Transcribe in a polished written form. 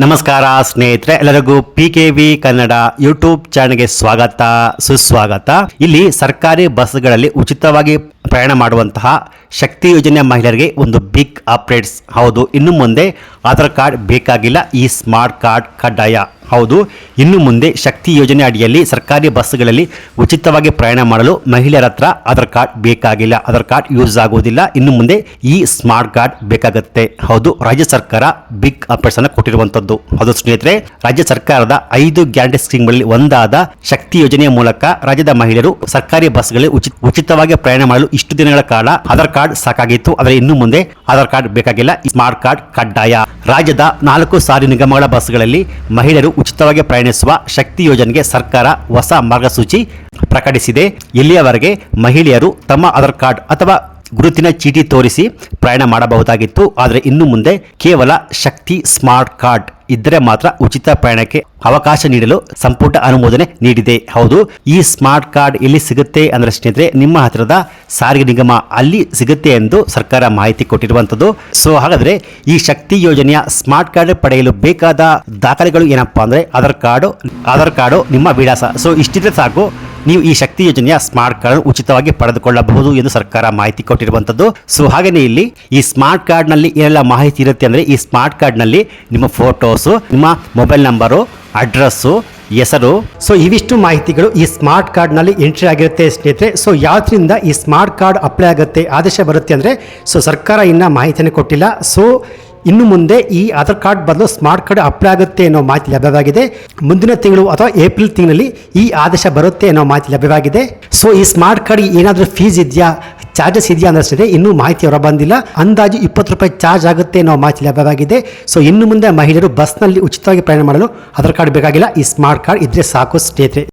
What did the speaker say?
ನಮಸ್ಕಾರ ಸ್ನೇಹಿತರೆ, ಎಲ್ಲರಿಗೂ PKV ಕನ್ನಡ ಯೂಟ್ಯೂಬ್ ಚಾನೆಲ್ಗೆ ಸ್ವಾಗತ ಸುಸ್ವಾಗತ. ಇಲ್ಲಿ ಸರ್ಕಾರಿ ಬಸ್ಗಳಲ್ಲಿ ಉಚಿತವಾಗಿ ಪ್ರಯಾಣ ಮಾಡುವಂತಹ ಶಕ್ತಿ ಯೋಜನೆಯ ಮಹಿಳೆಯರಿಗೆ ಒಂದು ಬಿಗ್ ಅಪ್ಡೇಟ್ಸ್. ಹೌದು, ಇನ್ನು ಮುಂದೆ ಆಧಾರ್ ಕಾರ್ಡ್ ಬೇಕಾಗಿಲ್ಲ, ಈ ಸ್ಮಾರ್ಟ್ ಕಾರ್ಡ್ ಕಡ್ಡಾಯ. ಹೌದು, ಇನ್ನು ಮುಂದೆ ಶಕ್ತಿ ಯೋಜನೆ ಅಡಿಯಲ್ಲಿ ಸರ್ಕಾರಿ ಬಸ್ಗಳಲ್ಲಿ ಉಚಿತವಾಗಿ ಪ್ರಯಾಣ ಮಾಡಲು ಮಹಿಳೆಯರ ಹತ್ರ ಆಧಾರ್ ಕಾರ್ಡ್ ಬೇಕಾಗಿಲ್ಲ, ಆಧಾರ್ ಕಾರ್ಡ್ ಯೂಸ್ ಆಗುವುದಿಲ್ಲ. ಇನ್ನು ಮುಂದೆ ಈ ಸ್ಮಾರ್ಟ್ ಕಾರ್ಡ್ ಬೇಕಾಗುತ್ತೆ. ಹೌದು, ರಾಜ್ಯ ಸರ್ಕಾರ ಬಿಗ್ ಅಪ್ಡೇಟ್ಸ್ ಅನ್ನು ಕೊಟ್ಟಿರುವಂತದ್ದು. ಹೌದು ಸ್ನೇಹಿತರೆ, ರಾಜ್ಯ ಸರ್ಕಾರದ 5 ಗ್ಯಾರಂಟಿ ಸ್ಕೀಮ್ಗಳಲ್ಲಿ ಒಂದಾದ ಶಕ್ತಿ ಯೋಜನೆಯ ಮೂಲಕ ರಾಜ್ಯದ ಮಹಿಳೆಯರು ಸರ್ಕಾರಿ ಬಸ್ಗಳಲ್ಲಿ ಉಚಿತವಾಗಿ ಪ್ರಯಾಣ ಮಾಡಲು ಇಷ್ಟು ದಿನಗಳ ಕಾಲ ಆಧಾರ್ ಕಾರ್ಡ್ ಸಾಕಾಗಿತ್ತು. ಆದರೆ ಇನ್ನು ಮುಂದೆ ಆಧಾರ್ ಕಾರ್ಡ್ ಬೇಕಾಗಿಲ್ಲ, ಸ್ಮಾರ್ಟ್ ಕಾರ್ಡ್ ಕಡ್ಡಾಯ. ರಾಜ್ಯದ 4 ಸಾರಿಗೆ ನಿಗಮಗಳ ಬಸ್ಗಳಲ್ಲಿ ಮಹಿಳೆಯರು ಉಚಿತವಾಗಿ ಪ್ರಯಾಣಿಸುವ ಶಕ್ತಿ ಯೋಜನೆಗೆ ಸರ್ಕಾರ ಹೊಸ ಮಾರ್ಗಸೂಚಿ ಪ್ರಕಟಿಸಿದೆ. ಇಲ್ಲಿಯವರೆಗೆ ಮಹಿಳೆಯರು ತಮ್ಮ ಆಧಾರ್ ಕಾರ್ಡ್ ಅಥವಾ ಗುರುತಿನ ಚೀಟಿ ತೋರಿಸಿ ಪ್ರಯಾಣ ಮಾಡಬಹುದಾಗಿತ್ತು. ಆದರೆ ಇನ್ನು ಮುಂದೆ ಕೇವಲ ಶಕ್ತಿ ಸ್ಮಾರ್ಟ್ ಕಾರ್ಡ್ ಇದ್ದರೆ ಮಾತ್ರ ಉಚಿತ ಪ್ರಯಾಣಕ್ಕೆ ಅವಕಾಶ ನೀಡಲು ಸಂಪುಟ ಅನುಮೋದನೆ ನೀಡಿದೆ. ಹೌದು, ಈ ಸ್ಮಾರ್ಟ್ ಕಾರ್ಡ್ ಎಲ್ಲಿ ಸಿಗುತ್ತೆ ಅಂದ್ರೆ ಸ್ನೇಹಿತರೆ, ನಿಮ್ಮ ಹತ್ತಿರದ ಸಾರಿಗೆ ನಿಗಮ ಅಲ್ಲಿ ಸಿಗುತ್ತೆ ಎಂದು ಸರ್ಕಾರ ಮಾಹಿತಿ ಕೊಟ್ಟಿರುವಂತದ್ದು. ಸೊ ಹಾಗಾದ್ರೆ ಈ ಶಕ್ತಿ ಯೋಜನೆಯ ಸ್ಮಾರ್ಟ್ ಕಾರ್ಡ್ ಪಡೆಯಲು ಬೇಕಾದ ದಾಖಲೆಗಳು ಏನಪ್ಪಾ ಅಂದ್ರೆ ಆಧಾರ್ ಕಾರ್ಡು ನಿಮ್ಮ ವಿಳಾಸ. ಸೊ ಇಷ್ಟಿದ್ರೆ ಸಾಕು, ನೀವು ಈ ಶಕ್ತಿ ಯೋಜನೆಯ ಸ್ಮಾರ್ಟ್ ಕಾರ್ಡ್ ಉಚಿತವಾಗಿ ಪಡೆದುಕೊಳ್ಳಬಹುದು ಎಂದು ಸರ್ಕಾರ ಮಾಹಿತಿ ಕೊಟ್ಟಿರುವಂತದ್ದು. ಸೊ ಹಾಗೇನೆ ಇಲ್ಲಿ ಈ ಸ್ಮಾರ್ಟ್ ಕಾರ್ಡ್ ನಲ್ಲಿ ಏನೆಲ್ಲ ಮಾಹಿತಿ ಇರುತ್ತೆ ಅಂದ್ರೆ, ಈ ಸ್ಮಾರ್ಟ್ ಕಾರ್ಡ್ ನಲ್ಲಿ ನಿಮ್ಮ ಫೋಟೋಸು, ನಿಮ್ಮ ಮೊಬೈಲ್ ನಂಬರು, ಅಡ್ರೆಸ್ಸು, ಹೆಸರು, ಸೊ ಇವಿಷ್ಟು ಮಾಹಿತಿಗಳು ಈ ಸ್ಮಾರ್ಟ್ ಕಾರ್ಡ್ ನಲ್ಲಿ ಎಂಟ್ರಿ ಆಗಿರುತ್ತೆ ಸ್ನೇಹಿತರೆ. ಸೊ ಯಾವ್ದ್ರಿಂದ ಈ ಸ್ಮಾರ್ಟ್ ಕಾರ್ಡ್ ಅಪ್ಲೈ ಆಗುತ್ತೆ, ಆದೇಶ ಬರುತ್ತೆ ಅಂದ್ರೆ, ಸೊ ಸರ್ಕಾರ ಇನ್ನ ಮಾಹಿತಿಯನ್ನು ಕೊಟ್ಟಿಲ್ಲ. ಸೊ ಇನ್ನು ಮುಂದೆ ಈ ಆಧಾರ್ ಕಾರ್ಡ್ ಬದಲು ಸ್ಮಾರ್ಟ್ ಕಾರ್ಡ್ ಅಪ್ಲೈ ಆಗುತ್ತೆ ಅನ್ನೋ ಮಾಹಿತಿ ಲಭ್ಯವಾಗಿದೆ. ಮುಂದಿನ ತಿಂಗಳು ಅಥವಾ ಏಪ್ರಿಲ್ ತಿಂಗಳಲ್ಲಿ ಈ ಆದೇಶ ಬರುತ್ತೆ ಅನ್ನೋ ಮಾಹಿತಿ ಲಭ್ಯವಾಗಿದೆ. ಸೊ ಈ ಸ್ಮಾರ್ಟ್ ಕಾರ್ಡ್ ಏನಾದರೂ ಫೀಸ್ ಇದೆಯಾ, ಚಾರ್ಜಸ್ ಇದೆಯಾ ಅನ್ನಿಸ್ತಿದೆ, ಇನ್ನೂ ಮಾಹಿತಿ ಹೊರ ಬಂದಿಲ್ಲ. ಅಂದಾಜು 20 ರೂಪಾಯಿ ಚಾರ್ಜ್ ಆಗುತ್ತೆ ಅನ್ನೋ ಮಾಹಿತಿ ಲಭ್ಯವಾಗಿದೆ. ಸೊ ಇನ್ನು ಮುಂದೆ ಮಹಿಳೆಯರು ಬಸ್ನಲ್ಲಿ ಉಚಿತವಾಗಿ ಪ್ರಯಾಣ ಮಾಡಲು ಆಧಾರ್ ಕಾರ್ಡ್ ಬೇಕಾಗಿಲ್ಲ, ಈ ಸ್ಮಾರ್ಟ್ ಕಾರ್ಡ್ ಇದ್ರೆ ಸಾಕು ಸ್ನೇಹಿತರೆ.